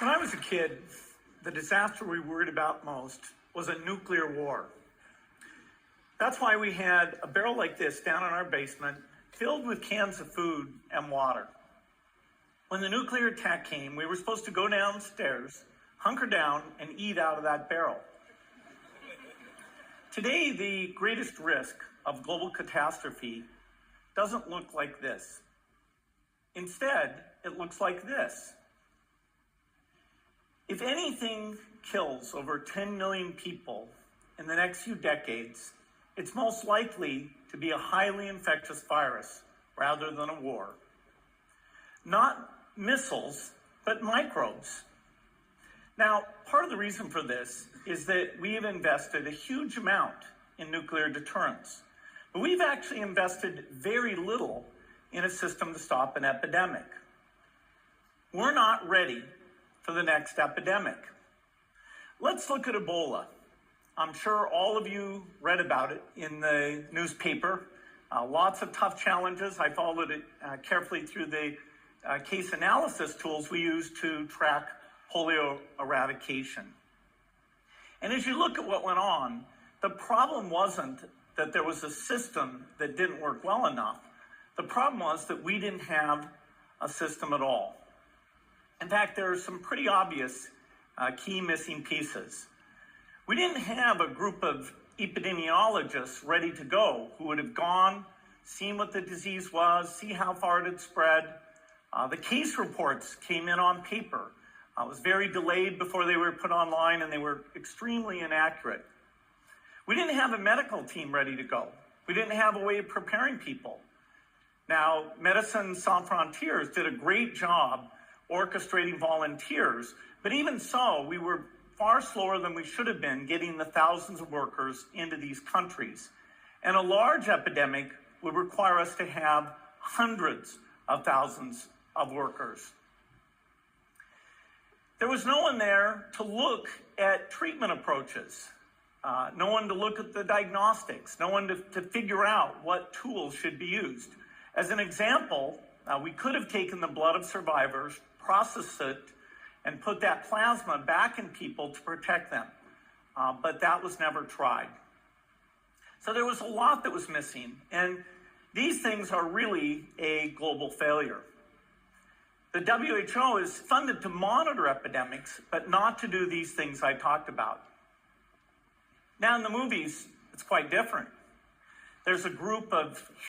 I was a kid, the disaster we worried about most was a nuclear war. That's why we had a barrel like this down in our basement filled with cans of food and water. When the nuclear attack came, we were supposed to go downstairs, hunker down, and eat out of that barrel. Today, the greatest risk of global catastrophe doesn't look like this. Instead, it looks like this. If anything kills over 10 million people in the next few decades, it's most likely to be a highly infectious virus rather than a war. Not missiles, but microbes. Now, part of the reason for this is that we have invested a huge amount in nuclear deterrence, but we've actually invested very little in a system to stop an epidemic. We're not ready for the next epidemic. Let's look at Ebola. I'm sure all of you read about it in the newspaper. Lots of tough challenges. I followed it carefully through the case analysis tools we use to track polio eradication. And as you look at what went on, the problem wasn't that there was a system that didn't work well enough. The problem was that we didn't have a system at all. In fact, there are some pretty obvious key missing pieces. We didn't have a group of epidemiologists ready to go who would have gone, seen what the disease was, see how far it had spread. The case reports came in on paper. It was very delayed before they were put online, and they were extremely inaccurate. We didn't have a medical team ready to go. We didn't have a way of preparing people. Now, Médecins Sans Frontières did a great job orchestrating volunteers, but even so, we were far slower than we should have been getting the thousands of workers into these countries. And a large epidemic would require us to have hundreds of thousands of workers. There was no one there to look at treatment approaches, no one to look at the diagnostics, no one to figure out what tools should be used. As an example, we could have taken the blood of survivors, processed it, and put that plasma back in people to protect them. But that was never tried. So there was a lot that was missing, and these things are really a global failure. The WHO is funded to monitor epidemics, but not to do these things I talked about. Now in the movies, it's quite different. There's a group of